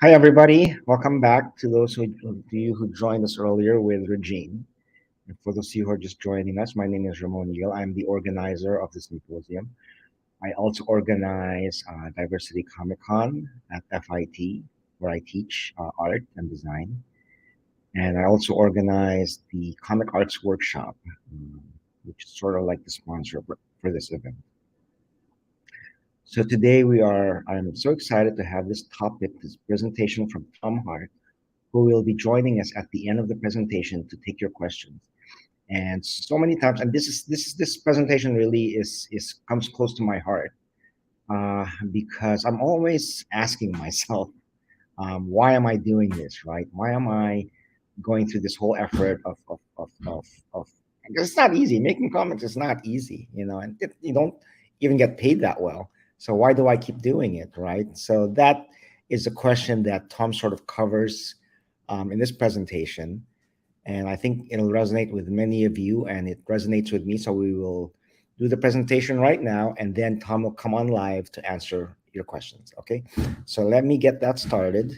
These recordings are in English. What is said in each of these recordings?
Hi, everybody. Welcome back to those to you who joined us earlier with Regine. And for those of you who are just joining us, my name is Ramon Yil. I'm the organizer of the symposium. I also organize Diversity Comic Con at FIT, where I teach art and design. And I also organize the Comic Arts Workshop, which is sort of like the sponsor for this event. So today I'm so excited to have this topic, this presentation from Tom Hart, who will be joining us at the end of the presentation to take your questions. And so many times, and this presentation really is comes close to my heart because I'm always asking myself, why am I doing this, right? Why am I going through this whole effort of because it's not easy. Making comics is not easy, and you don't even get paid that well. So why do I keep doing it, right? So that is a question that Tom sort of covers in this presentation, and I think it'll resonate with many of you, and it resonates with me. So we will do the presentation right now, and then Tom will come on live to answer your questions. Okay, so let me get that started,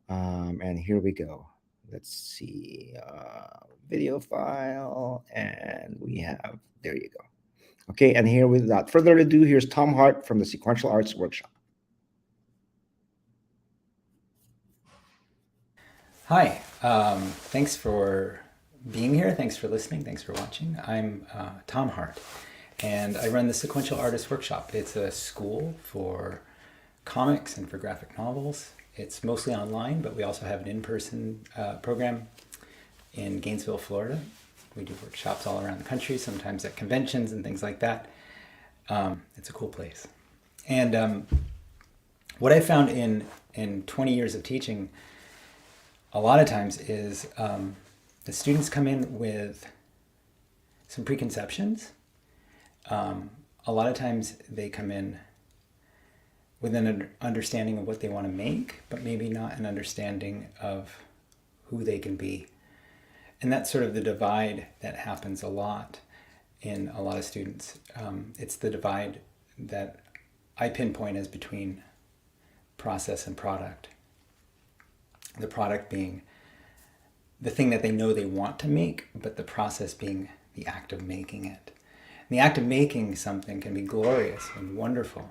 and here we go. Let's see, video file, and we have, there you go. Okay, and here without further ado, here's Tom Hart from the Sequential Arts Workshop. Hi, thanks for being here. Thanks for listening. Thanks for watching. I'm Tom Hart, and I run the Sequential Artist Workshop. It's a school for comics and for graphic novels. It's mostly online, but we also have an in-person program in Gainesville, Florida. We do workshops all around the country, sometimes at conventions and things like that. It's a cool place. And what I found in 20 years of teaching a lot of times is the students come in with some preconceptions. A lot of times they come in with an understanding of what they want to make, but maybe not an understanding of who they can be. And that's sort of the divide that happens a lot in a lot of students. It's the divide that I pinpoint as between process and product. The product being the thing that they know they want to make, but the process being the act of making it. And the act of making something can be glorious and wonderful.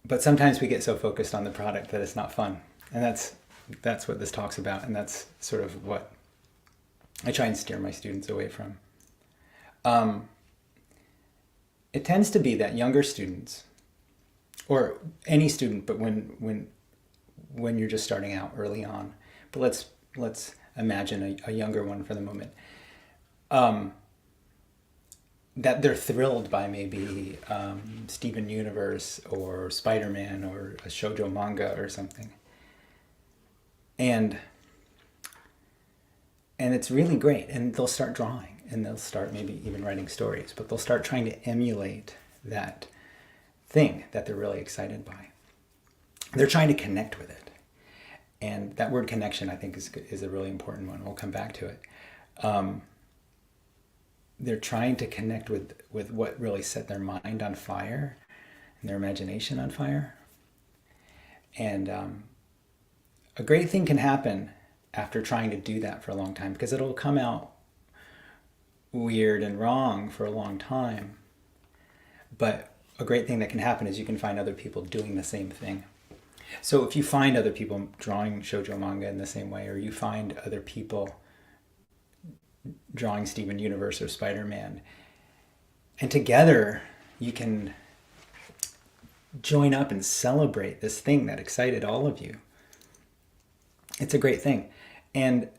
But sometimes we get so focused on the product that it's not fun. And that's what this talks about, and that's sort of what I try and steer my students away from. It tends to be that younger students, or any student, but when you're just starting out early on, but let's imagine a younger one for the moment, that they're thrilled by maybe Steven Universe or Spider-Man or a shoujo manga or something, and it's really great, and they'll start drawing, and they'll start maybe even writing stories, but they'll start trying to emulate that thing that they're really excited by. They're trying to connect with it. And that word connection, I think, is a really important one. We'll come back to it. They're trying to connect with what really set their mind on fire and their imagination on fire. And a great thing can happen after trying to do that for a long time, because it'll come out weird and wrong for a long time. But a great thing that can happen is you can find other people doing the same thing. So if you find other people drawing shoujo manga in the same way, or you find other people drawing Steven Universe or Spider-Man, and together you can join up and celebrate this thing that excited all of you, it's a great thing. And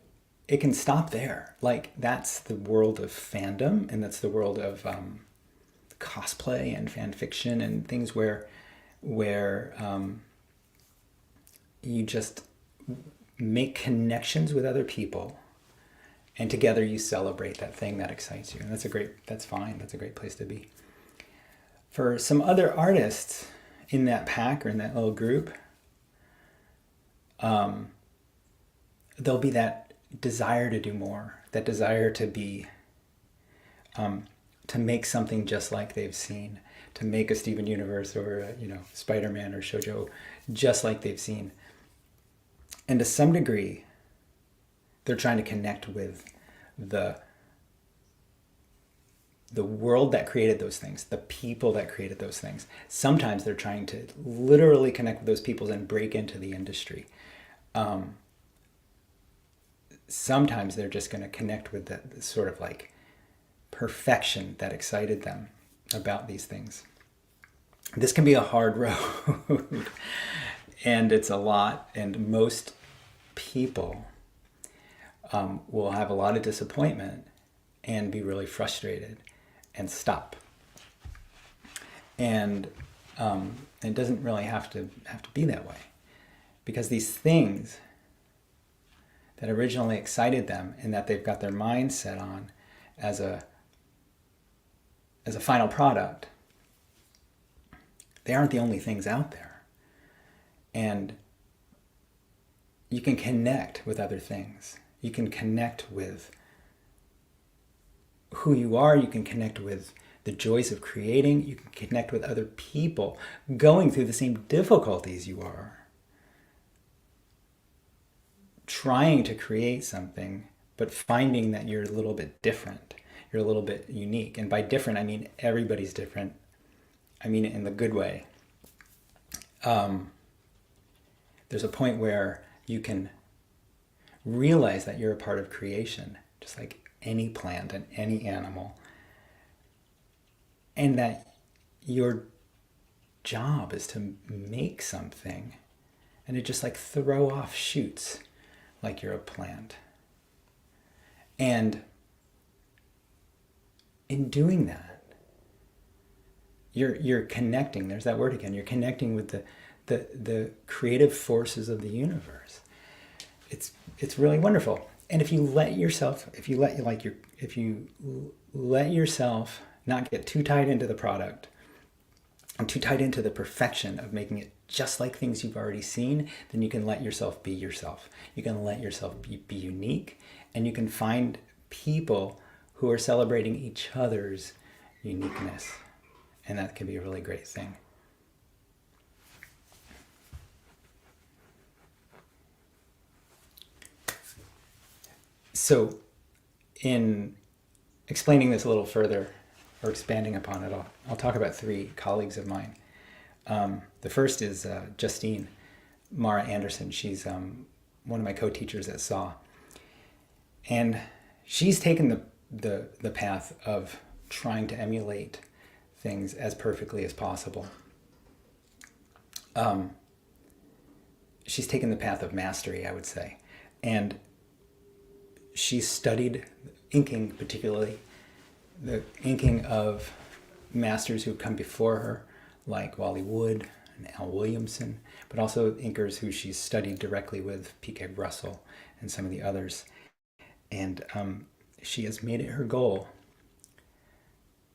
it can stop there. Like, that's the world of fandom, and that's the world of cosplay and fan fiction and things where you just make connections with other people, and together you celebrate that thing that excites you. And that's fine. That's a great place to be. For some other artists in that pack or in that little group, there'll be that desire to do more, that desire to be, to make something just like they've seen, to make a Steven Universe or Spider-Man or shoujo just like they've seen. And to some degree, they're trying to connect with the world that created those things, the people that created those things. Sometimes they're trying to literally connect with those people and break into the industry. Sometimes they're just going to connect with the sort of like perfection that excited them about these things. This can be a hard road, and it's a lot, and most people will have a lot of disappointment and be really frustrated and stop. And it doesn't really have to be that way, because these things that originally excited them and that they've got their mind set on as a final product, they aren't the only things out there. And you can connect with other things. You can connect with who you are. You can connect with the joys of creating. You can connect with other people going through the same difficulties you are, trying to create something, but finding that you're a little bit different. You're a little bit unique. And by different, I mean everybody's different. I mean it in the good way. There's a point where you can realize that you're a part of creation, just like any plant and any animal, and that your job is to make something and to just like throw off shoots like you're a plant. And in doing that, you're connecting. There's that word again. You're connecting with the creative forces of the universe. It's really wonderful. And if you let yourself not get too tied into the product and too tied into the perfection of making it just like things you've already seen, then you can let yourself be yourself. You can let yourself be unique, and you can find people who are celebrating each other's uniqueness. And that can be a really great thing. So in explaining this a little further, or expanding upon it, I'll talk about three colleagues of mine. The first is Justine Mara Anderson. She's one of my co-teachers at SAW. And she's taken the path of trying to emulate things as perfectly as possible. She's taken the path of mastery, I would say. And she's studied inking, particularly the inking of masters who've come before her, like Wally Wood and Al Williamson, but also inkers who she's studied directly with, P.K. Russell and some of the others. And she has made it her goal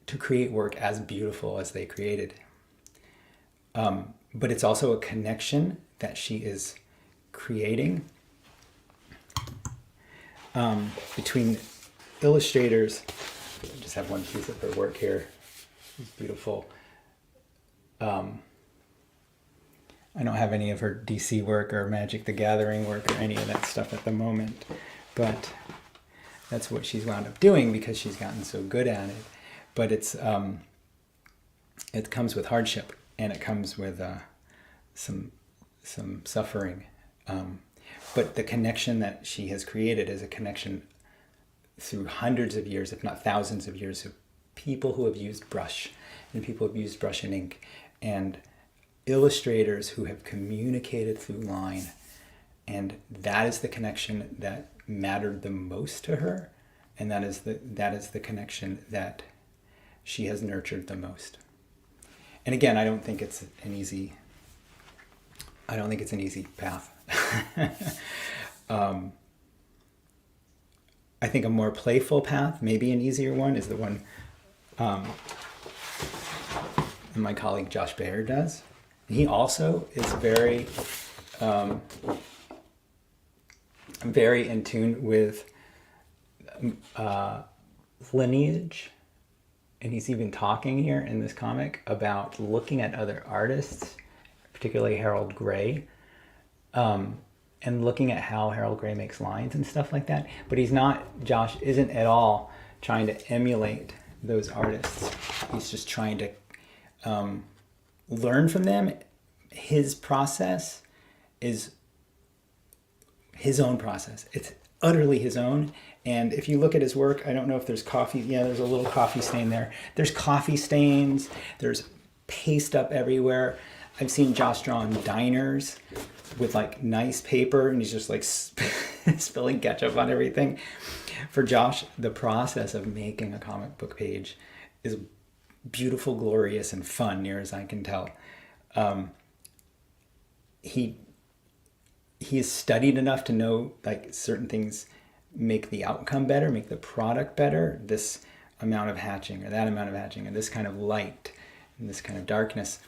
to create work as beautiful as they created. But it's also a connection that she is creating between illustrators. I just have one piece of her work here. It's beautiful. I don't have any of her DC work or Magic the Gathering work or any of that stuff at the moment, but that's what she's wound up doing because she's gotten so good at it. But it comes with hardship, and it comes with some suffering. But the connection that she has created is a connection through hundreds of years, if not thousands of years, of people who have used brush, and people who have used brush and ink, and illustrators who have communicated through line. And that is the connection that mattered the most to her, and that is the connection that she has nurtured the most. And again, I don't think it's an easy path. I think a more playful path, maybe an easier one, is the one my colleague Josh Baer does. He also is very in tune with lineage and he's even talking here in this comic about looking at other artists, particularly Harold Gray, and looking at how Harold Gray makes lines and stuff like that. But Josh isn't at all trying to emulate those artists. He's just trying to learn from them. His process is his own process. It's utterly his own. And if you look at his work, I don't know if there's coffee. Yeah, there's a little coffee stain there. There's coffee stains. There's paste up everywhere. I've seen Josh draw in diners with like nice paper, and he's just like spilling ketchup on everything. For Josh, the process of making a comic book page is beautiful, glorious, and fun, near as I can tell. He has studied enough to know like certain things make the outcome better, make the product better. This amount of hatching or that amount of hatching, and this kind of light and this kind of darkness,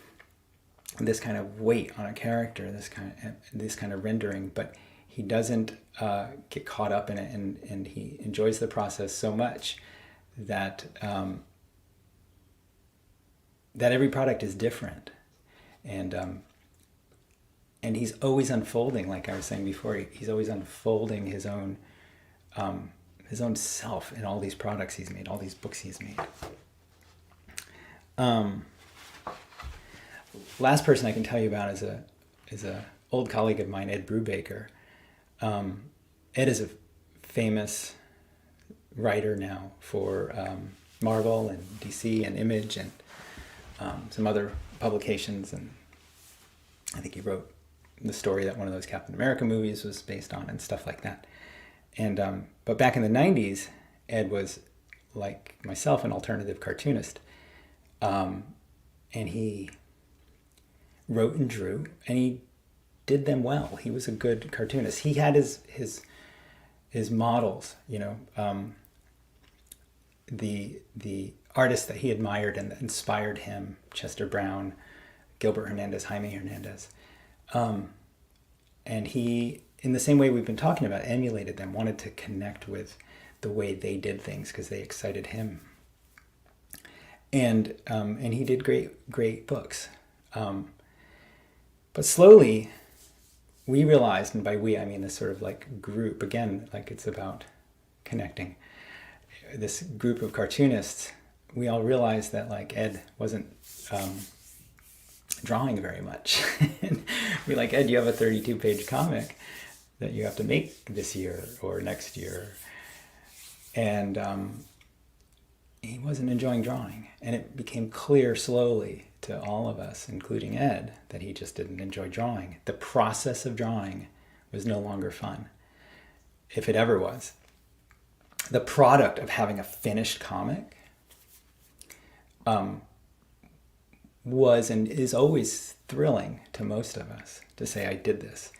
and this kind of weight on a character, this kind of rendering. But he doesn't get caught up in it, and he enjoys the process so much that that every product is different, and he's always unfolding. Like I was saying before, he's always unfolding his own self in all these products he's made, all these books he's made. Last person I can tell you about is a old colleague of mine, Ed Brubaker. Ed is a famous writer now for Marvel and DC and Image and some other publications, and I think he wrote the story that one of those Captain America movies was based on and stuff like that. And but back in the 90s, Ed was, like myself, an alternative cartoonist, and he wrote and drew, and he did them well. He was a good cartoonist. He had his models, the artists that he admired and that inspired him: Chester Brown, Gilbert Hernandez, Jaime Hernandez. And he, in the same way we've been talking about, emulated them, wanted to connect with the way they did things because they excited him. And he did great books. But slowly, we realized, and by we I mean this sort of like group, again, like it's about connecting, this group of cartoonists, we all realized that like Ed wasn't drawing very much. We're like, Ed, you have a 32-page comic that you have to make this year or next year. And he wasn't enjoying drawing. And it became clear slowly to all of us, including Ed, that he just didn't enjoy drawing. The process of drawing was no longer fun, if it ever was. The product of having a finished comic was and is always thrilling to most of us, to say I did this,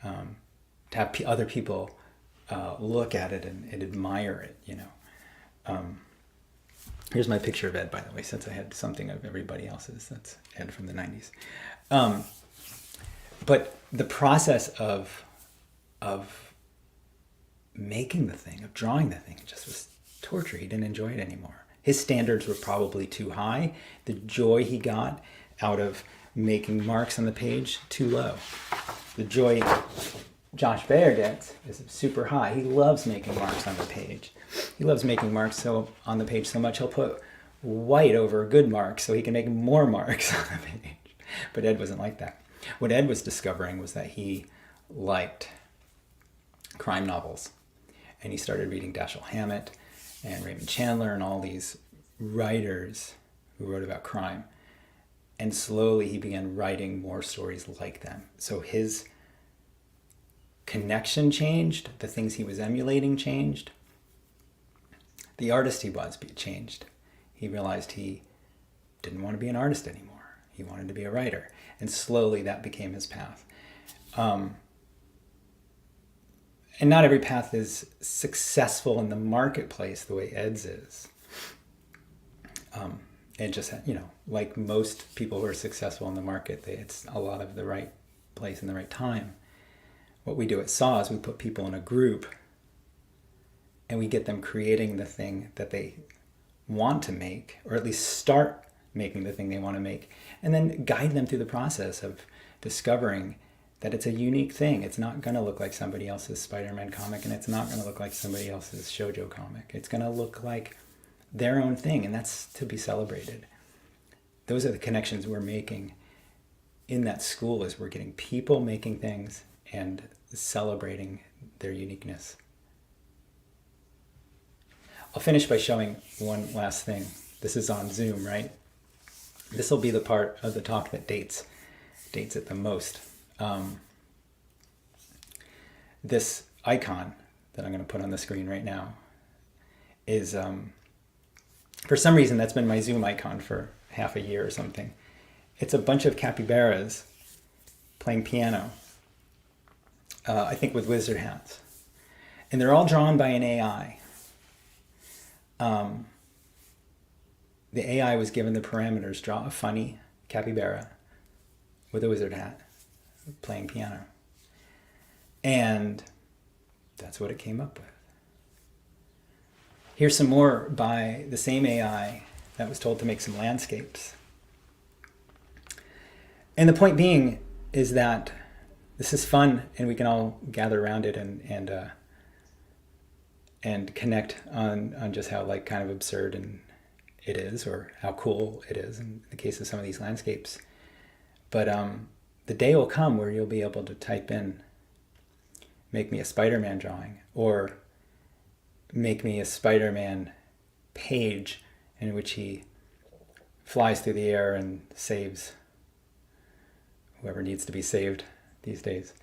to have other people look at it and admire it, Here's my picture of Ed, by the way, since I had something of everybody else's. That's Ed from the 90s. But the process of making the thing, of drawing the thing, just was torture. He didn't enjoy it anymore. His standards were probably too high. The joy he got out of making marks on the page, too low. The joy Josh Baer gets is super high. He loves making marks on the page. He loves making marks on the page so much he'll put white over a good mark so he can make more marks on the page. But Ed wasn't like that. What Ed was discovering was that he liked crime novels. And he started reading Dashiell Hammett and Raymond Chandler and all these writers who wrote about crime. And slowly he began writing more stories like them. So his connection changed. The things he was emulating changed. The artist he was changed. He realized he didn't want to be an artist anymore. He wanted to be a writer. And slowly that became his path. And not every path is successful in the marketplace the way Ed's is. It just, like most people who are successful in the market, it's a lot of the right place and the right time. What we do at SAW is we put people in a group and we get them creating the thing that they want to make, or at least start making the thing they want to make, and then guide them through the process of discovering that it's a unique thing. It's not going to look like somebody else's Spider-Man comic, and it's not going to look like somebody else's shoujo comic. It's going to look like their own thing, and that's to be celebrated. Those are the connections we're making in that school, is we're getting people making things and celebrating their uniqueness. I'll finish by showing one last thing. This is on Zoom, right? This will be the part of the talk that dates it the most. This icon that I'm going to put on the screen right now is, for some reason, that's been my Zoom icon for half a year or something. It's a bunch of capybaras playing piano, I think with wizard hats. And they're all drawn by an AI. The AI was given the parameters: draw a funny capybara with a wizard hat playing piano. And that's what it came up with. Here's some more by the same AI that was told to make some landscapes. And the point being is that this is fun, and we can all gather around it and connect on just how like kind of absurd and it is, or how cool it is in the case of some of these landscapes. But the day will come where you'll be able to type in, make me a Spider-Man drawing, or make me a Spider-Man page in which he flies through the air and saves whoever needs to be saved these days.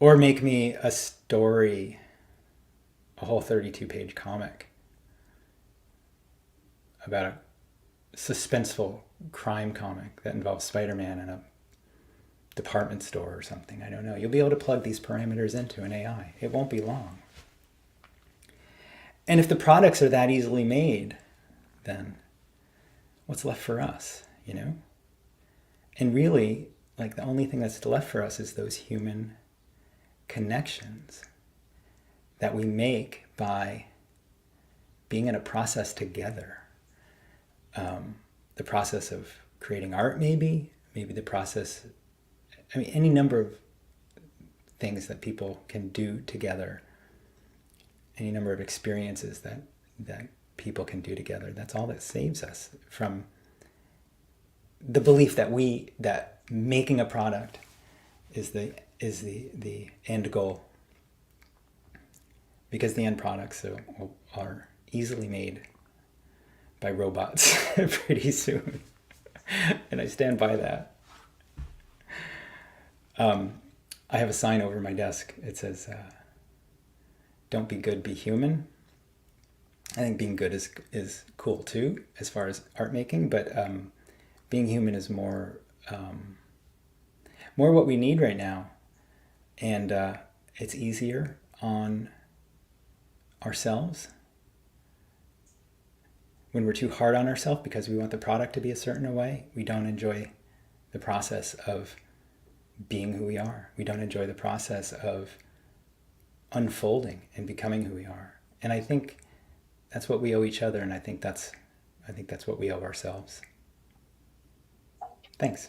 Or make me a story, a whole 32-page comic about a suspenseful crime comic that involves Spider-Man in a department store or something. I don't know. You'll be able to plug these parameters into an AI. It won't be long. And if the products are that easily made, then what's left for us, you know? And really, like, the only thing that's left for us is those human connections that we make by being in a process together. The process of creating art, maybe the process, I mean, any number of things that people can do together, any number of experiences that people can do together. That's all that saves us from the belief that making a product is the end goal, because the end products are easily made by robots pretty soon. And I stand by that. I have a sign over my desk. It says, don't be good, be human. I think being good is cool too, as far as art making, but being human is more what we need right now. And it's easier on ourselves when we're too hard on ourselves because we want the product to be a certain way. We don't enjoy the process of being who we are. We don't enjoy the process of unfolding and becoming who we are. And I think that's what we owe each other, and I think that's what we owe ourselves. Thanks.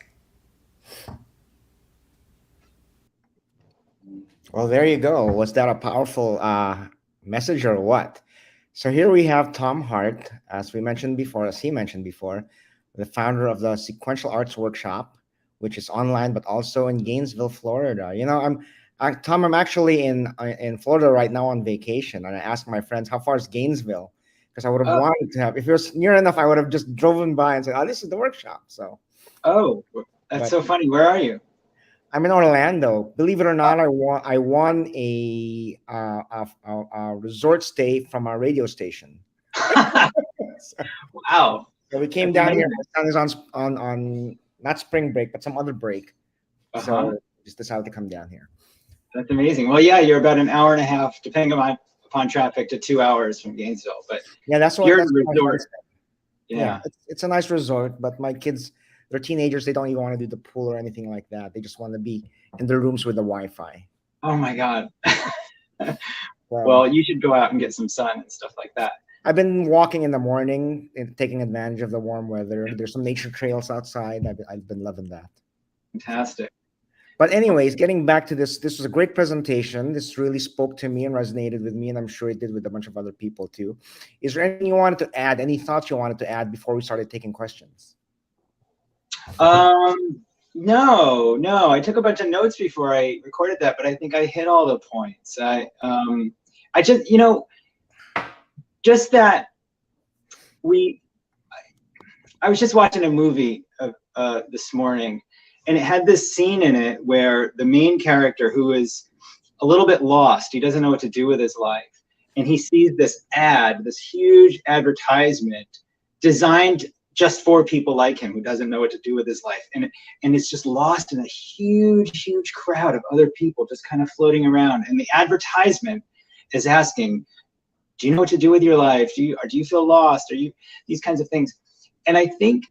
Well, there you go. Was that a powerful message or what? So here we have Tom Hart, as he mentioned before, the founder of the Sequential Arts Workshop, which is online but also in Gainesville, Florida. You know, Tom, I'm actually in Florida right now on vacation, and I asked my friends, how far is Gainesville? Because I would have wanted to have, if it was near enough, I would have just driven by and said, oh, this is the workshop. So. Oh, that's so funny. Where are you? I'm in Orlando. Believe it or not, I won a resort stay from our radio station. Wow. So we came down here. My son is on not spring break, but some other break. So just decided to come down here. That's amazing. Well, yeah, you're about an hour and a half, depending upon traffic, to 2 hours from Gainesville. But yeah, that's what. You're that's a resort. Yeah, it's a nice resort, but my kids, they're teenagers. They don't even want to do the pool or anything like that. They just want to be in their rooms with the Wi-Fi. Oh my God. Well, you should go out and get some sun and stuff like that. I've been walking in the morning and taking advantage of the warm weather. There's some nature trails outside. I've been loving that. Fantastic. But anyways, getting back to this was a great presentation. This really spoke to me and resonated with me, and I'm sure it did with a bunch of other people too. Is there anything you wanted to add? Any thoughts you wanted to add before we started taking questions? No. I took a bunch of notes before I recorded that, but I think I hit all the points. I just, just that I was just watching a movie this morning, and it had this scene in it where the main character, who is a little bit lost, he doesn't know what to do with his life, and he sees this ad, this huge advertisement designed just for people like him who doesn't know what to do with his life, and it's just lost in a huge crowd of other people just kind of floating around, and the advertisement is asking, do you know what to do with your life? Do you feel lost? Are you, these kinds of things? And I think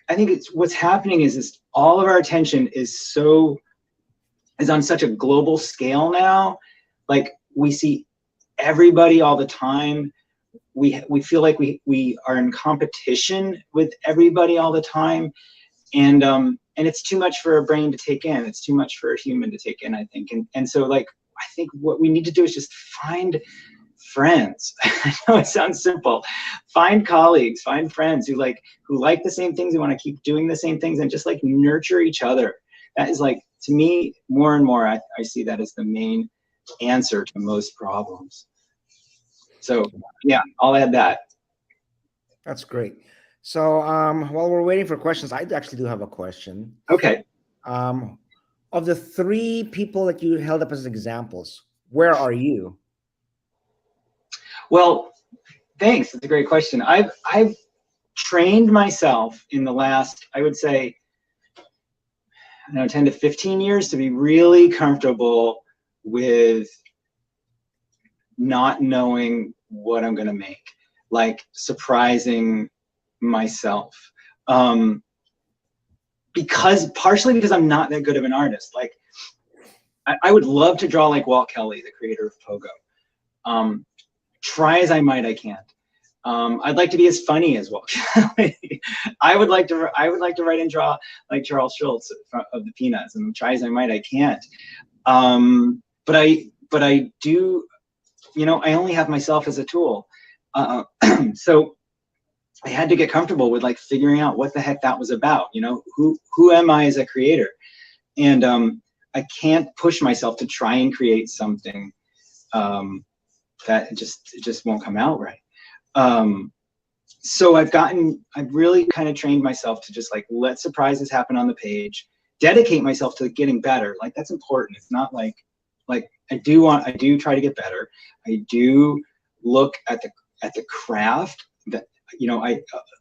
it's what's happening is all of our attention is on such a global scale now. Like, we see everybody all the time. We feel like we are in competition with everybody all the time, and it's too much for a brain to take in. It's too much for a human to take in, I think. And so, like, I think what we need to do is just find friends. I know it sounds simple. Find colleagues, find friends who like the same things, who want to keep doing the same things, and just like nurture each other. That is, like, to me, more and more, I see that as the main answer to most problems. So yeah, I'll add that. That's great. So while we're waiting for questions, I actually do have a question. Okay. Of the 3 people that you held up as examples, where are you? Well, thanks. That's a great question. I've trained myself in the last, I would say, 10 to 15 years to be really comfortable with not knowing what I'm going to make, like surprising myself. Partially because I'm not that good of an artist. Like, I would love to draw like Walt Kelly, the creator of Pogo. Try as I might, I can't. I'd like to be as funny as Walt Kelly. I would like to write and draw like Charles Schulz of the Peanuts, and try as I might, I can't. But I do. I only have myself as a tool. So I had to get comfortable with like figuring out what the heck that was about. Who am I as a creator? And I can't push myself to try and create something that it just won't come out right. So I've really kind of trained myself to just like let surprises happen on the page, dedicate myself to getting better. Like, that's important. It's not like I do try to get better. I do look at the craft that,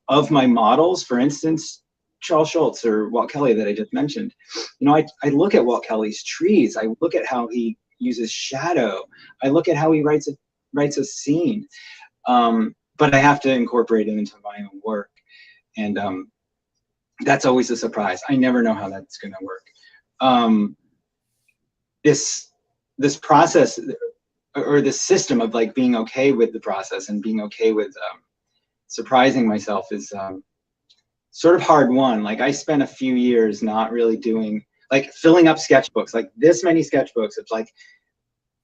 of my models. For instance, Charles Schulz or Walt Kelly that I just mentioned. I look at Walt Kelly's trees. I look at how he uses shadow. I look at how he writes a scene. But I have to incorporate it into my own work. And that's always a surprise. I never know how that's going to work. This process, or this system of like being okay with the process and being okay with surprising myself, is sort of hard won. Like, I spent a few years not really doing, like, filling up sketchbooks, like this many sketchbooks of like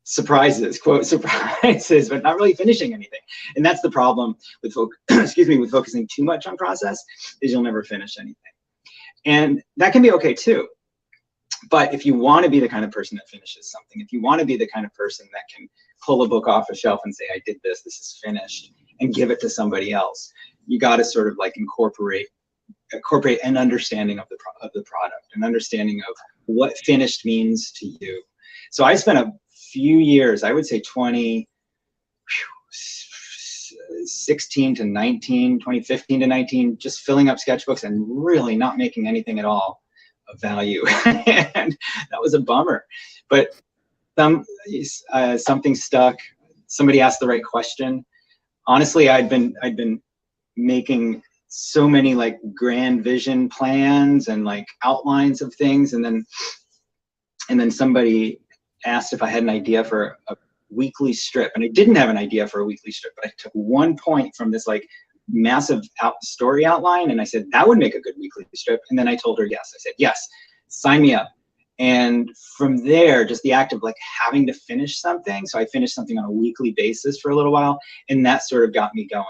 surprises, quote surprises, but not really finishing anything. And that's the problem with with focusing too much on process, is you'll never finish anything. And that can be okay too. But if you want to be the kind of person that finishes something, if you want to be the kind of person that can pull a book off a shelf and say, I did this, this is finished, and give it to somebody else, you got to sort of like incorporate an understanding of the product, an understanding of what finished means to you. So I spent a few years, I would say 2016 to 19, 2015 to 19, just filling up sketchbooks and really not making anything at all of value. And that was a bummer. But something stuck. Somebody asked the right question. Honestly, I'd been making so many like grand vision plans and like outlines of things, and then somebody asked if I had an idea for weekly strip, and I didn't have an idea for a weekly strip, but I took one point from this like massive story outline, and I said that would make a good weekly strip. And then I told her yes. I said yes, sign me up. And from there, just the act of like having to finish something. So I finished something on a weekly basis for a little while, and that sort of got me going,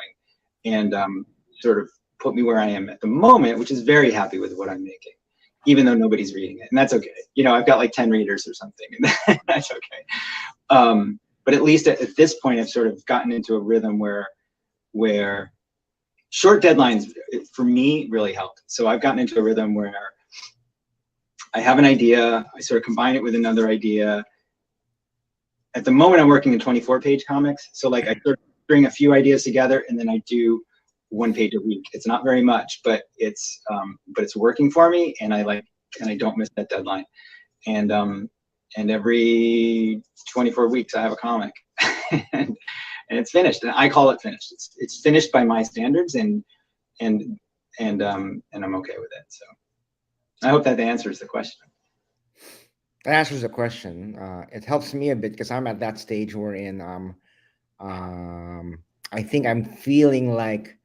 and sort of put me where I am at the moment, which is very happy with what I'm making, even though nobody's reading it, and that's okay. You know, I've got like 10 readers or something, and that's okay. But at least at this point, I've sort of gotten into a rhythm where short deadlines for me really helped. So I've gotten into a rhythm where I have an idea, I sort of combine it with another idea. At the moment, I'm working in 24-page comics. So like I sort of bring a few ideas together, and then I do 1 page a week. It's not very much, but it's working for me, and I don't miss that deadline. And every 24 weeks I have a comic, and it's finished, and I call it finished. It's finished by my standards, and I'm okay with it. So I hope that answers the question. That answers the question. It helps me a bit because I'm at that stage wherein I think I'm feeling like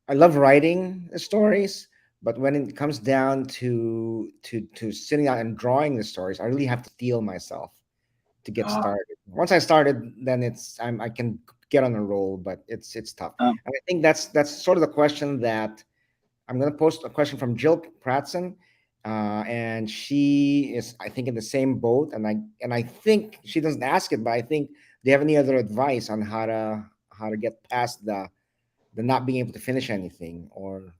I love writing the stories, but when it comes down to sitting down and drawing the stories, I really have to steel myself to get started. Once I started, then I can get on a roll, but it's tough. And I think that's sort of the question that I'm going to post a question from Jill Pratson, and she is, I think, in the same boat. And I think she doesn't ask it, but I think, do you have any other advice on how to get past the not being able to finish anything? Or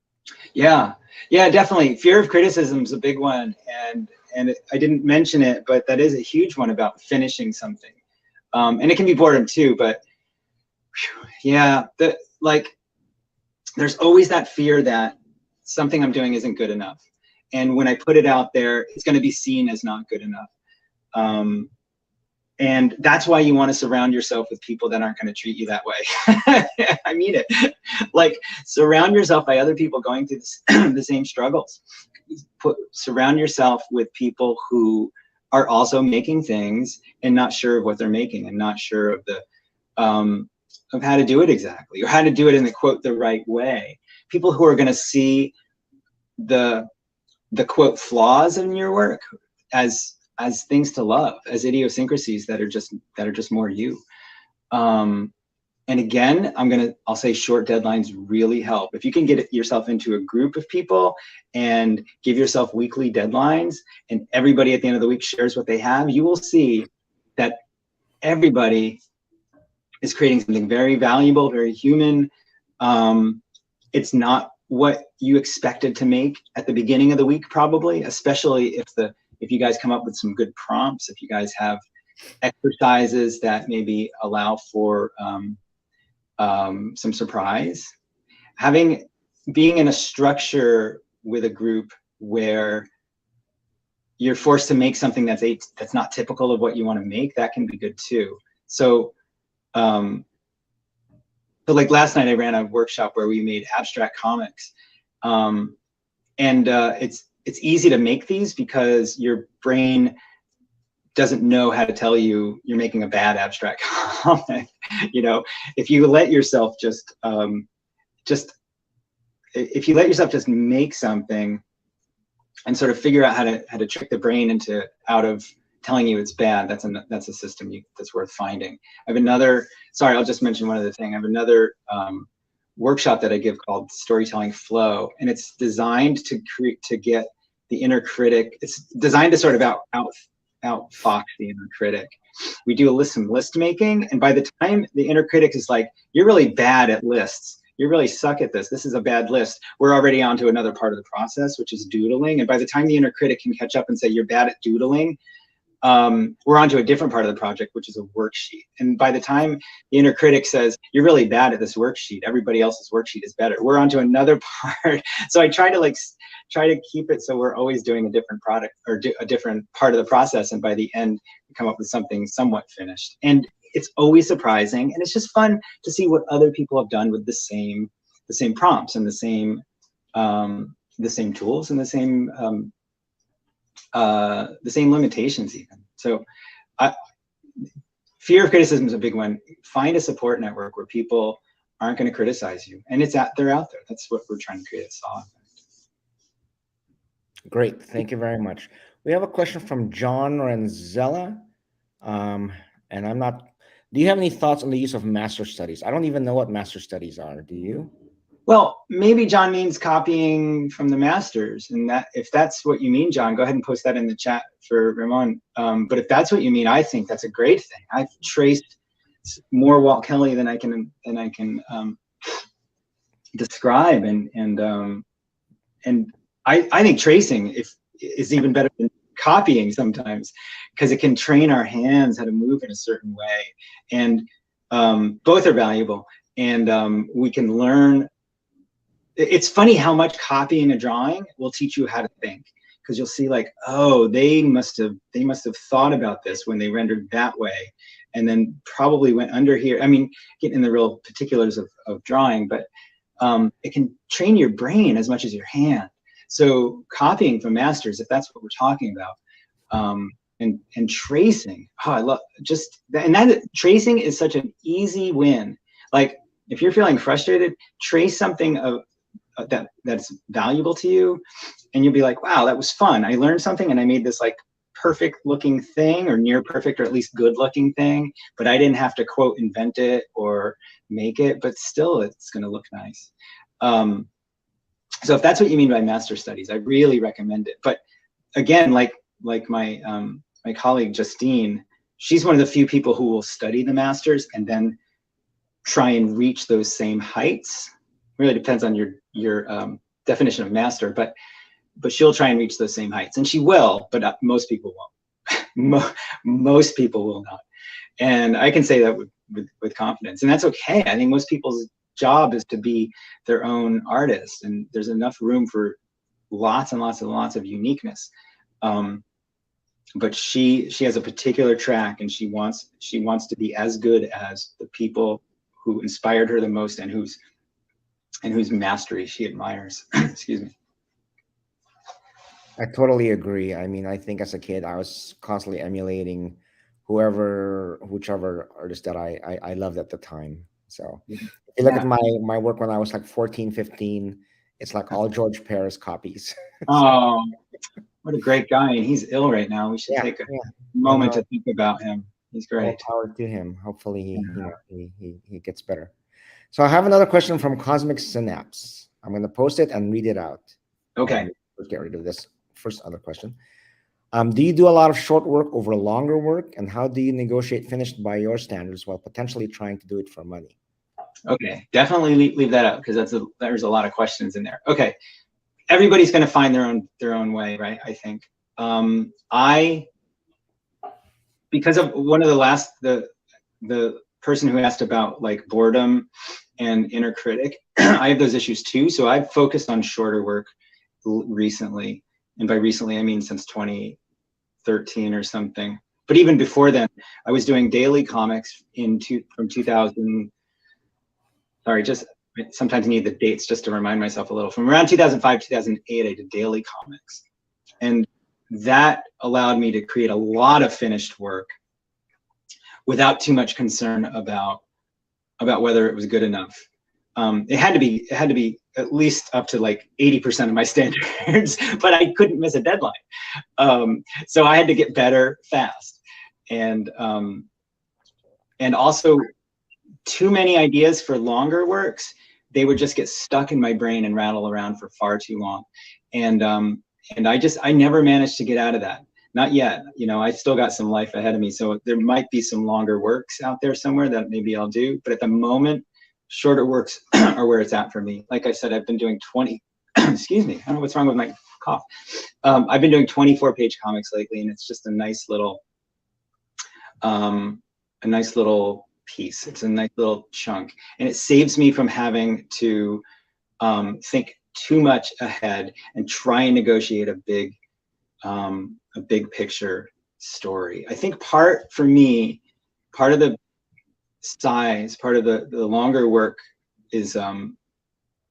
yeah, definitely. Fear of criticism is a big one, and I didn't mention it, but that is a huge one about finishing something. And it can be boredom too, but yeah, there's always that fear that something I'm doing isn't good enough, and when I put it out there, it's going to be seen as not good enough. And that's why you want to surround yourself with people that aren't going to treat you that way. I mean it. Like, surround yourself by other people going through the same struggles. Surround yourself with people who are also making things and not sure of what they're making, and not sure of the of how to do it exactly, or how to do it in the quote the right way. People who are going to see the quote flaws in your work as things to love, as idiosyncrasies that are just more you. And again, I'll say short deadlines really help. If you can get yourself into a group of people and give yourself weekly deadlines, and everybody at the end of the week shares what they have, you will see that everybody is creating something very valuable, very human. It's not what you expected to make at the beginning of the week, probably, especially if you guys come up with some good prompts, if you guys have exercises that maybe allow for some surprise. Being in a structure with a group where you're forced to make something that's not typical of what you want to make, that can be good too. So like last night I ran a workshop where we made abstract comics, and it's easy to make these because your brain doesn't know how to tell you you're making a bad abstract comic. You know, if you let yourself just make something and sort of figure out how to trick the brain out of telling you it's bad, that's a system that's worth finding. I'll just mention one other thing. I have another workshop that I give called Storytelling Flow, and it's designed to get the inner critic. It's designed to sort of outfox the inner critic. We do some list making, and by the time the inner critic is like, you're really bad at lists, you really suck at this, this is a bad list, we're already on to another part of the process, which is doodling. And by the time the inner critic can catch up and say you're bad at doodling, we're on to a different part of the project, which is a worksheet. And by the time the inner critic says you're really bad at this worksheet, everybody else's worksheet is better, we're on to another part. So I try to keep it so we're always doing a different product, or a different part of the process, and by the end we come up with something somewhat finished. And it's always surprising, and it's just fun to see what other people have done with the same prompts and the same tools and the same limitations even. So fear of criticism is a big one. Find a support network where people aren't going to criticize you, and they're out there. That's what we're trying to create a saw effect. Great, thank you very much. We have a question from John Renzella, and I'm not. Do you have any thoughts on the use of master studies? I don't even know what master studies are. Do you? Well, maybe John means copying from the masters, and that if that's what you mean, John, go ahead and post that in the chat for Ramon. But if that's what you mean, I think that's a great thing. I've traced more Walt Kelly than I can describe, and I think tracing is even better than copying sometimes, because it can train our hands how to move in a certain way, and both are valuable, and we can learn. It's funny how much copying a drawing will teach you how to think, because you'll see like, oh, they must have thought about this when they rendered that way, and then probably went under here. I mean, getting in the real particulars of drawing, but it can train your brain as much as your hand. So copying from masters, if that's what we're talking about, and tracing, oh, I love that tracing is such an easy win. Like if you're feeling frustrated, trace something that's valuable to you, and you'll be like, wow, that was fun. I learned something, and I made this like perfect looking thing, or near perfect, or at least good looking thing, but I didn't have to quote invent it or make it, but still it's going to look nice. So if that's what you mean by master studies, I really recommend it. But again, like my my colleague Justine, she's one of the few people who will study the masters and then try and reach those same heights. Really depends on your definition of master, but she'll try and reach those same heights, and she will, but most people won't. Most people will not, and I can say that with confidence, and that's okay. I think most people's job is to be their own artist, and there's enough room for lots and lots and lots of uniqueness. But she has a particular track, and she wants to be as good as the people who inspired her the most, and whose mastery she admires. Excuse me. I totally agree. I mean, I think as a kid, I was constantly emulating whichever artist that I loved at the time. So if you look at my work when I was like 14, 15, it's like all George Paris copies. Oh, what a great guy. And he's ill right now. We should take a moment to think about him. He's great. All power to him. Hopefully he gets better. So I have another question from Cosmic Synapse. I'm going to post it and read it out. Okay. Let's get rid of this first other question. Do you do a lot of short work over longer work? And how do you negotiate finished by your standards while potentially trying to do it for money? Okay, definitely leave that out, because there's a lot of questions in there. Okay, everybody's going to find their own way, right? I think because of one of the person who asked about like boredom and inner critic, I have those issues too. So I've focused on shorter work recently, and by recently I mean since 2013 or something. But even before then, I was doing daily comics from 2000. Sorry, just sometimes need the dates just to remind myself a little. From around 2005, 2008, I did daily comics. And that allowed me to create a lot of finished work without too much concern about whether it was good enough. It had to be at least up to like 80% of my standards, but I couldn't miss a deadline. So I had to get better fast. And also, too many ideas for longer works, they would just get stuck in my brain and rattle around for far too long. And I never managed to get out of that. Not yet. You know, I still got some life ahead of me. So there might be some longer works out there somewhere that maybe I'll do. But at the moment, shorter works are where it's at for me. Like I said, I've been doing 20, excuse me, I don't know what's wrong with my cough. I've been doing 24-page comics lately, and it's just a nice little piece. It's a nice little chunk, and it saves me from having to think too much ahead and try and negotiate a big picture story. I think part of the size, part of the longer work is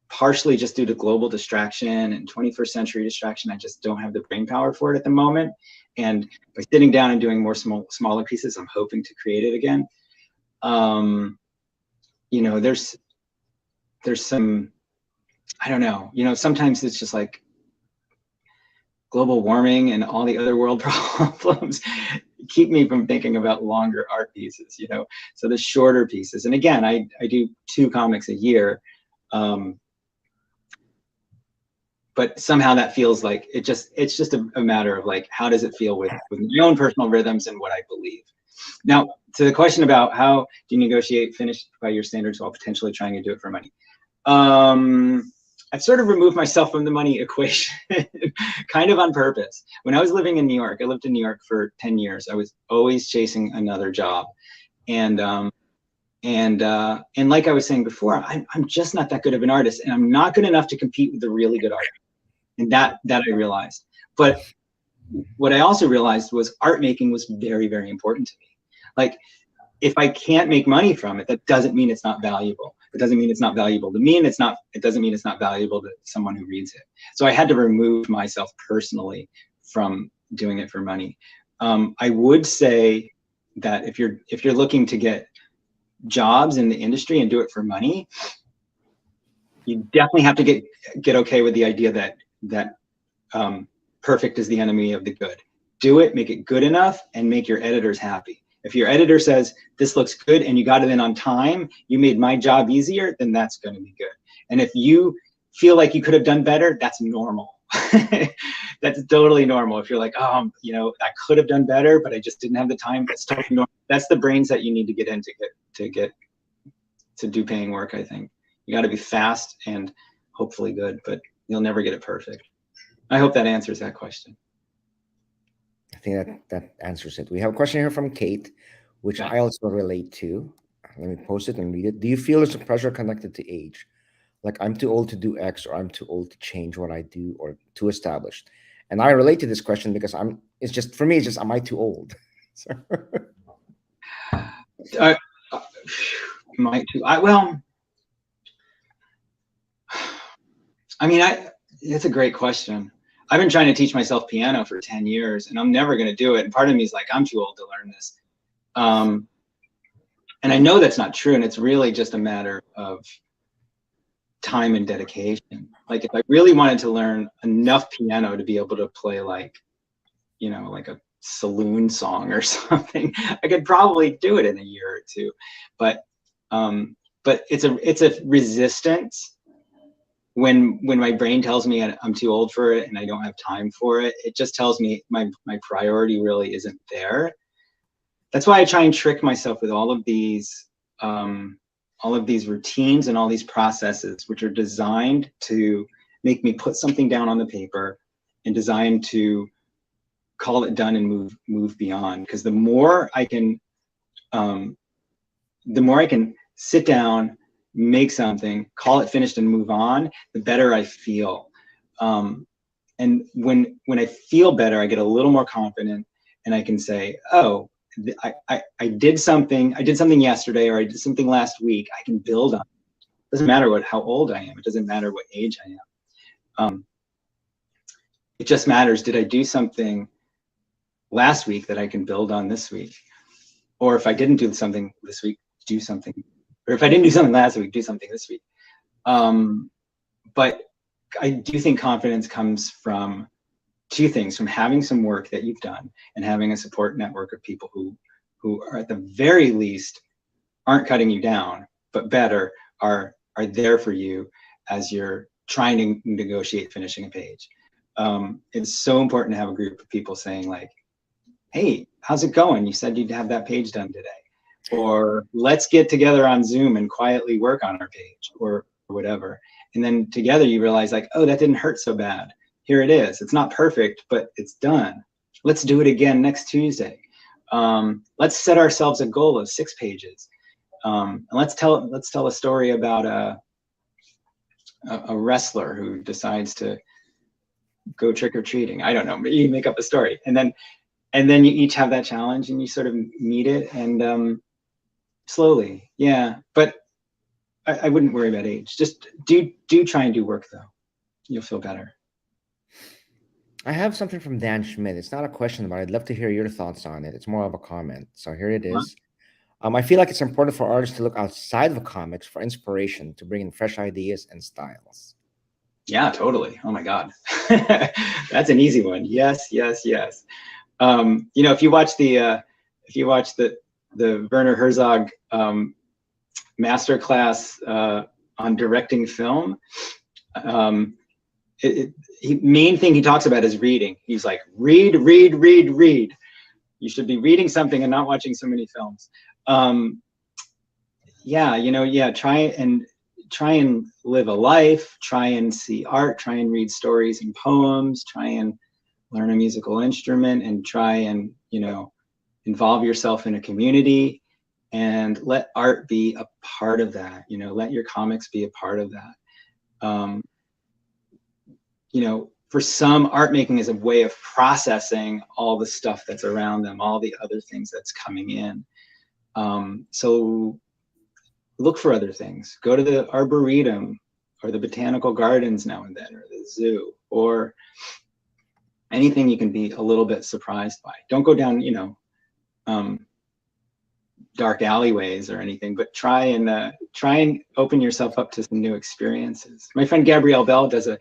partially just due to global distraction and 21st century distraction. I just don't have the brain power for it at the moment. And by sitting down and doing more smaller pieces, I'm hoping to create it again. You know, there's some, I don't know, you know, sometimes it's just like global warming and all the other world problems keep me from thinking about longer art pieces, you know, so the shorter pieces. And again, I do 2 comics a year, but somehow that feels like it's just a matter of like, how does it feel with my own personal rhythms and what I believe. Now, to the question about how do you negotiate finish by your standards while potentially trying to do it for money. I've sort of removed myself from the money equation kind of on purpose. When I was living in New York, I lived in New York for 10 years. I was always chasing another job. And like I was saying before, I'm just not that good of an artist, and I'm not good enough to compete with the really good artists. And that I realized. But what I also realized was art making was very, very important to me. Like, if I can't make money from it, that doesn't mean it's not valuable. It doesn't mean it's not valuable to me, and it doesn't mean it's not valuable to someone who reads it. So I had to remove myself personally from doing it for money. I would say that if you're looking to get jobs in the industry and do it for money, you definitely have to get okay with the idea that perfect is the enemy of the good. Do it, make it good enough, and make your editors happy. If your editor says, this looks good and you got it in on time, you made my job easier, then that's going to be good. And if you feel like you could have done better, that's normal. That's totally normal. If you're like, oh, you know, I could have done better, but I just didn't have the time, that's totally normal. That's the brains that you need to get in to do paying work, I think. You got to be fast and hopefully good, but you'll never get it perfect. I hope that answers that question. I think that answers it. We have a question here from Kate, which I also relate to. Let me post it and read it. Do you feel there's a pressure connected to age? Like, I'm too old to do X, or I'm too old to change what I do, or too established? And I relate to this question because it's just, for me, it's just, am I too old? So. It's a great question. I've been trying to teach myself piano for 10 years, and I'm never going to do it. And part of me is like, I'm too old to learn this. And I know that's not true. And it's really just a matter of time and dedication. Like, if I really wanted to learn enough piano to be able to play, like, you know, like a saloon song or something, I could probably do it in a year or two. But it's a resistance. When my brain tells me I'm too old for it and I don't have time for it, it just tells me my priority really isn't there. That's why I try and trick myself with all of these routines and all these processes, which are designed to make me put something down on the paper and designed to call it done and move beyond. Because the more I can sit down, make something, call it finished, and move on, the better I feel. And when I feel better, I get a little more confident, and I can say, oh, I did something yesterday, or I did something last week. I can build on it. It doesn't matter how old I am. It doesn't matter what age I am. It just matters, did I do something last week that I can build on this week? Or if I didn't do something this week, do something. Or if I didn't do something last week, do something this week. But I do think confidence comes from 2 things: from having some work that you've done and having a support network of people who are, at the very least, aren't cutting you down, but better, are there for you as you're trying to negotiate finishing a page. It's so important to have a group of people saying, like, hey, how's it going? You said you'd have that page done today. Or let's get together on Zoom and quietly work on our page, or whatever. And then together you realize, like, oh, that didn't hurt so bad. Here it is. It's not perfect, but it's done. Let's do it again next Tuesday. Let's set ourselves a goal of 6 pages. And let's tell a story about a wrestler who decides to go trick-or-treating. I don't know, but you make up a story. And then you each have that challenge, and you sort of meet it, and slowly, yeah. But I wouldn't worry about age. Just do try and do work, though. You'll feel better. I have something from Dan Schmidt. It's not a question, but I'd love to hear your thoughts on it. It's more of a comment. So here it is. I feel like it's important for artists to look outside of comics for inspiration to bring in fresh ideas and styles. Yeah, totally. Oh my God. That's an easy one. Yes, yes, yes. You know, if you watch the Werner Herzog masterclass on directing film, main thing he talks about is reading. He's like, read, read, read, read. You should be reading something and not watching so many films. Yeah, you know, yeah, try and live a life, try and see art, try and read stories and poems, try and learn a musical instrument, and try and, you know, involve yourself in a community, and let art be a part of that. You know, let your comics be a part of that. You know, for some, art making is a way of processing all the stuff that's around them, all the other things that's coming in. So look for other things. Go to the Arboretum or the botanical gardens now and then, or the zoo, or anything you can be a little bit surprised by. Don't go down, you know, dark alleyways or anything, but try and open yourself up to some new experiences. My friend Gabrielle Bell does a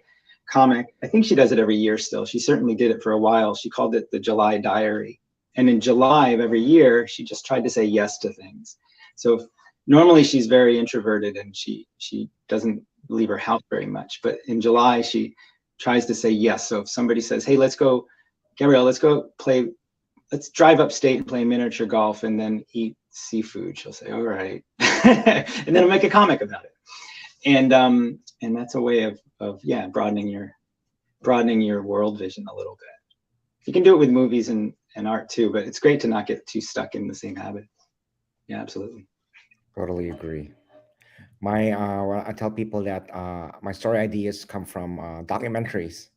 comic. I think she does it every year still. She certainly did it for a while. She called it the July Diary. And in July of every year, she just tried to say yes to things. So normally she's very introverted and she doesn't leave her house very much. But in July, she tries to say yes. So if somebody says, hey, let's go, Gabrielle, let's drive upstate and play miniature golf and then eat seafood, she'll say, all right. And then I'll make a comic about it. And that's a way of yeah, broadening your world vision a little bit. You can do it with movies and art too, but it's great to not get too stuck in the same habit. Yeah, absolutely. Totally agree. Well, I tell people that my story ideas come from documentaries.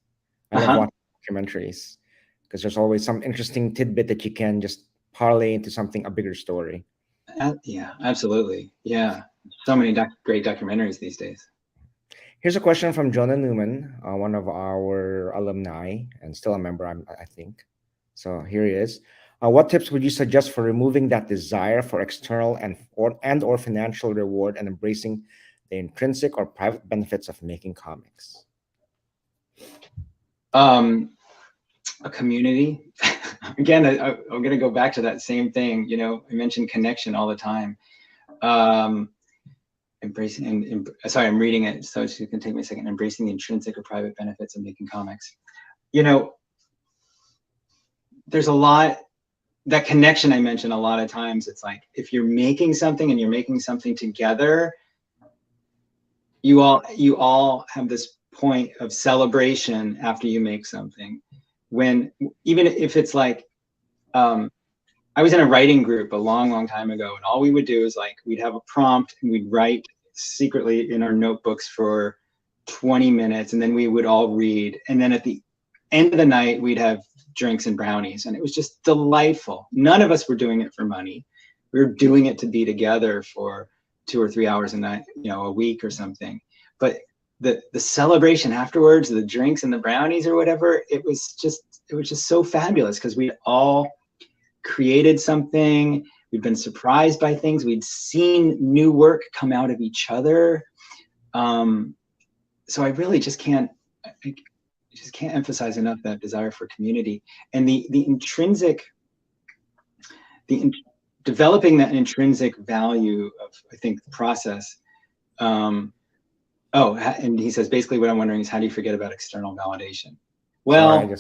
I love watching documentaries because there's always some interesting tidbit that you can just parlay into something, a bigger story. Yeah, absolutely. Yeah, so many great documentaries these days. Here's a question from Jonah Newman, one of our alumni and still a member, I think. So here he is. What tips would you suggest for removing that desire for external and or financial reward and embracing the intrinsic or private benefits of making comics? A community. Again, I'm going to go back to that same thing. You know, I mentioned connection all the time. Embracing, sorry, I'm reading it, so it's going to take me a second. Embracing the intrinsic or private benefits of making comics. You know, there's a lot, that connection I mentioned a lot of times. It's like, if you're making something and you're making something together, you all have this point of celebration after you make something. When, even if it's like, I was in a writing group a long time ago, and all we would do is like, we'd have a prompt and we'd write secretly in our notebooks for 20 minutes, and then we would all read. And then at the end of the night, we'd have drinks and brownies, and it was just delightful. None of us were doing it for money. We were doing it to be together for 2 or 3 hours a night, you know, a week or something. But the celebration afterwards, the drinks and the brownies or whatever, it was just so fabulous, because we all created something. We'd been surprised by things. We'd seen new work come out of each other. So I really just can't emphasize enough that desire for community and the intrinsic, developing that intrinsic value of, I think, the process. Oh, and he says, basically what I'm wondering is, how do you forget about external validation? Well, Sorry,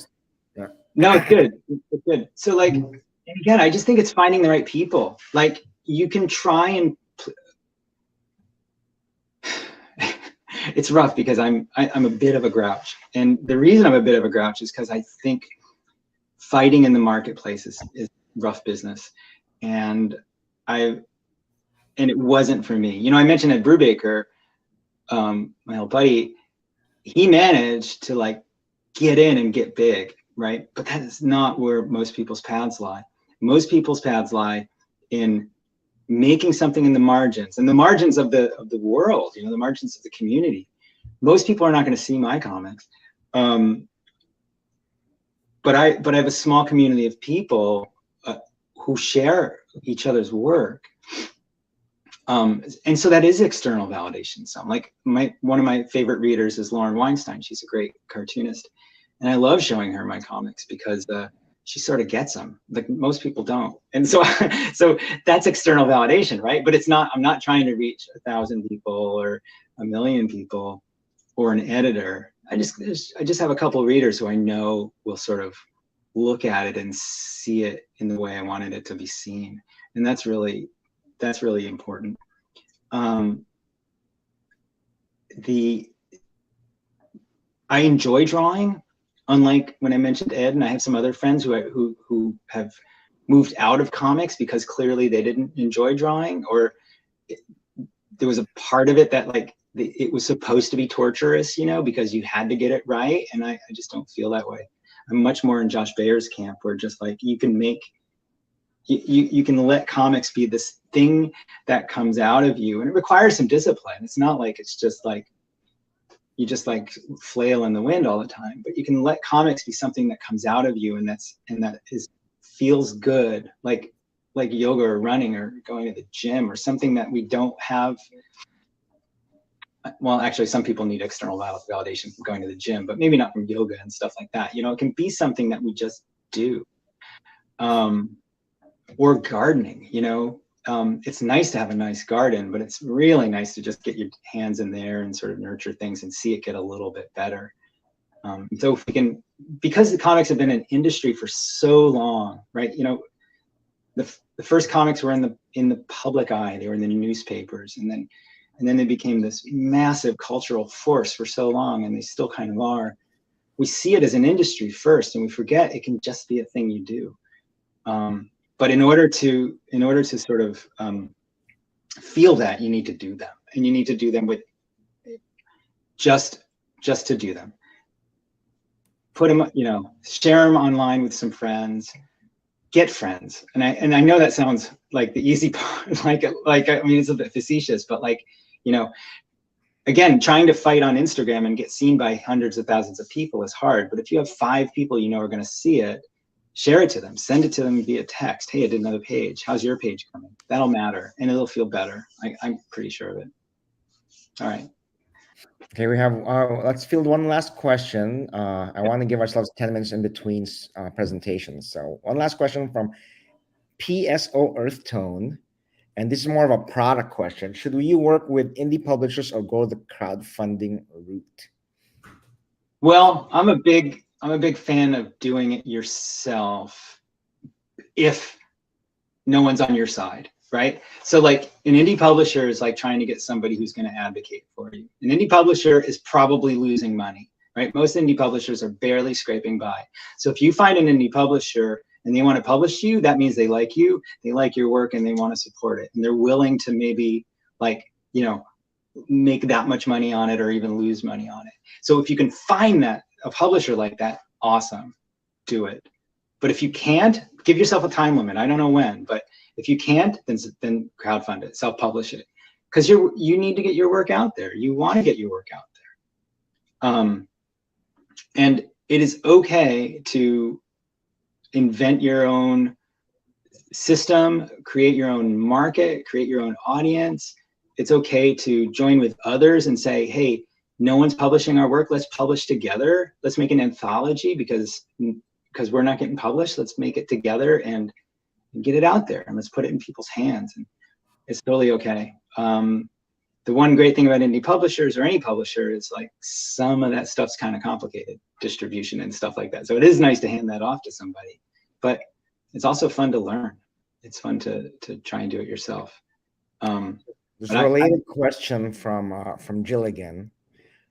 yeah. No, it's good. It's good. So like, and again, I just think it's finding the right people. Like, you can try and it's rough because I'm a bit of a grouch. And the reason I'm a bit of a grouch is because I think fighting in the marketplace is rough business. And it wasn't for me. You know, I mentioned Ed Brubaker, my old buddy, he managed to like get in and get big, right? But that is not where most people's paths lie. Most people's paths lie in making something in the margins, and the margins of the world, you know, the margins of the community. Most people are not going to see my comics. but I have a small community of people who share each other's work. And so that is external validation. Some, like one of my favorite readers is Lauren Weinstein. She's a great cartoonist, and I love showing her my comics because she sort of gets them, like most people don't. And so so that's external validation, right? But it's not, I'm not trying to reach 1,000 people or 1,000,000 people or an editor. I just have a couple of readers who I know will sort of look at it and see it in the way I wanted it to be seen. And that's really important. I enjoy drawing, unlike when I mentioned Ed, and I have some other friends who have moved out of comics because clearly they didn't enjoy drawing, or there was a part of it that like it was supposed to be torturous, you know, because you had to get it right. And I just don't feel that way. I'm much more in Josh Bayer's camp, where just like you can make, you can let comics be this thing that comes out of you, and it requires some discipline. It's not like it's just like you just like flail in the wind all the time, but you can let comics be something that comes out of you, and that feels good, like yoga or running or going to the gym or something that we don't have. Well, actually, some people need external validation from going to the gym, but maybe not from yoga and stuff like that. You know, it can be something that we just do. Or gardening, you know. It's nice to have a nice garden, but it's really nice to just get your hands in there and sort of nurture things and see it get a little bit better. So if we can, because the comics have been an industry for so long, right? You know, the first comics were in the public eye. They were in the newspapers, and then they became this massive cultural force for so long, and they still kind of are. We see it as an industry first, and we forget it can just be a thing you do. But in order to sort of feel that, you need to do them, and you need to do them with just to do them. Put them, you know, share them online with some friends, get friends. And I know that sounds like the easy part, like I mean, it's a bit facetious, but like, you know, again, trying to fight on Instagram and get seen by hundreds of thousands of people is hard. But if you have 5 people you know are going to see it, share it to them, send it to them via text. Hey, I did another page. How's your page coming? That'll matter, and it'll feel better. I'm pretty sure of it. All right. Okay, we have, let's field one last question. I want to give ourselves 10 minutes in between presentations. So one last question from P.SO EARTHTONE. And this is more of a product question. Should you work with indie publishers or go the crowdfunding route? Well, I'm a big fan of doing it yourself if no one's on your side, right? So like an indie publisher is like trying to get somebody who's going to advocate for you. An indie publisher is probably losing money, right? Most indie publishers are barely scraping by. So if you find an indie publisher and they want to publish you, that means they like you, they like your work, and they want to support it. And they're willing to maybe, like, you know, make that much money on it or even lose money on it. So if you can find that, a publisher like that, awesome, do it. But if you can't, give yourself a time limit. I don't know when, but if you can't, then crowdfund it, self-publish it, because you need to get your work out there. You want to get your work out there. And it is okay to invent your own system, create your own market, create your own audience. It's okay to join with others and say, hey, no one's publishing our work. Let's publish together. Let's make an anthology because we're not getting published. Let's make it together and get it out there, and let's put it in people's hands. And it's totally okay. The one great thing about indie publishers, or any publisher, is like some of that stuff's kind of complicated, distribution and stuff like that. So it is nice to hand that off to somebody, but it's also fun to learn. It's fun to try and do it yourself. There's a related question from Jill again.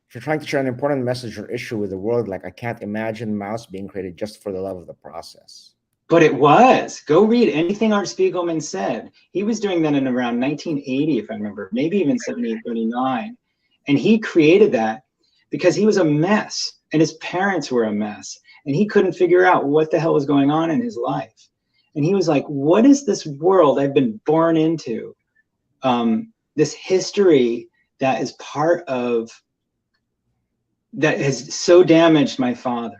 If you're trying to share an important message or issue with the world, like I can't imagine Mouse being created just for the love of the process. But it was. Go read anything Art Spiegelman said. He was doing that in around 1980, if I remember, maybe even 78, 39. And he created that because he was a mess, and his parents were a mess, and he couldn't figure out what the hell was going on in his life. And he was like, what is this world I've been born into? This history that is part of, that has so damaged my father.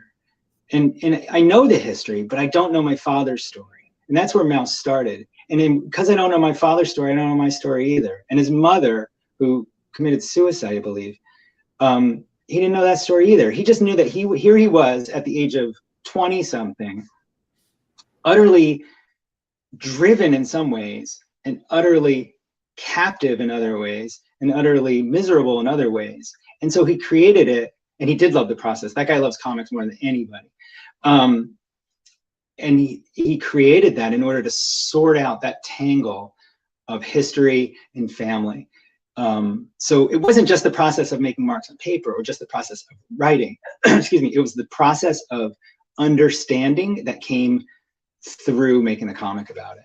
and I know the history, but I don't know my father's story. And that's where Mouse started. And then, because I don't know my father's story, I don't know my story either. And his mother, who committed suicide, I believe, he didn't know that story either. He just knew that here he was at the age of 20 something, utterly driven in some ways, and utterly captive in other ways, and utterly miserable in other ways. And so he created it, and he did love the process. That guy loves comics more than anybody. And he created that in order to sort out that tangle of history and family. So it wasn't just the process of making marks on paper or just the process of writing. Excuse me. It was the process of understanding that came through making a comic about it.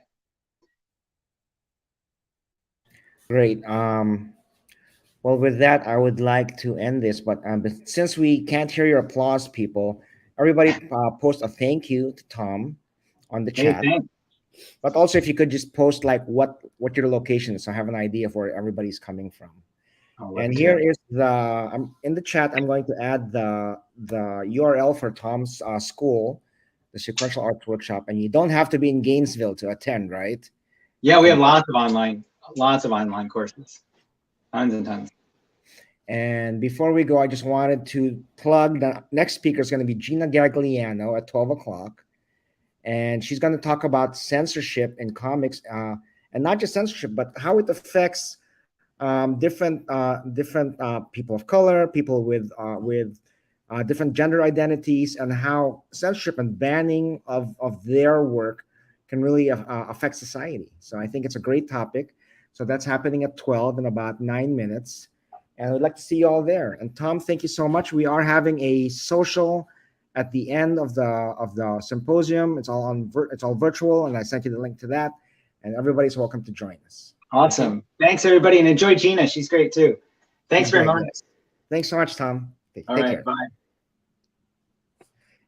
Great. Well, with that, I would like to end this, but since we can't hear your applause, people, everybody post a thank you to Tom on the Hey, chat. thanks. But also, if you could just post like what your location is, so I have an idea of where everybody's coming from. And here is the in the chat. I'm going to add the URL for Tom's school, the Sequential Arts Workshop, and you don't have to be in Gainesville to attend, right? Yeah, we have lots of online courses, tons and tons. And before we go, I just wanted to plug the next speaker is going to be Gina Gagliano at 12 o'clock. And she's going to talk about censorship in comics, and not just censorship, but how it affects different people of color, people with different gender identities, and how censorship and banning of their work can really affect society. So I think it's a great topic. So that's happening at 12 in about 9 minutes. And I'd like to see you all there. And Tom, thank you so much. We are having a social at the end of the symposium. It's all virtual, and I sent you the link to that. And everybody's welcome to join us. Awesome. Thanks, everybody, and enjoy Gina. She's great too. Thanks very much. Thanks so much, Tom. Take care. Bye.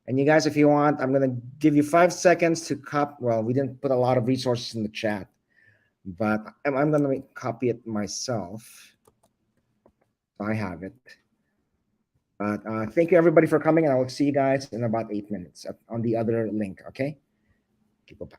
And you guys, if you want, I'm going to give you 5 seconds to copy. Well, we didn't put a lot of resources in the chat, but I'm going to copy it myself. I have it. But thank you, everybody, for coming, and I will see you guys in about 8 minutes on the other link, okay? Keep up.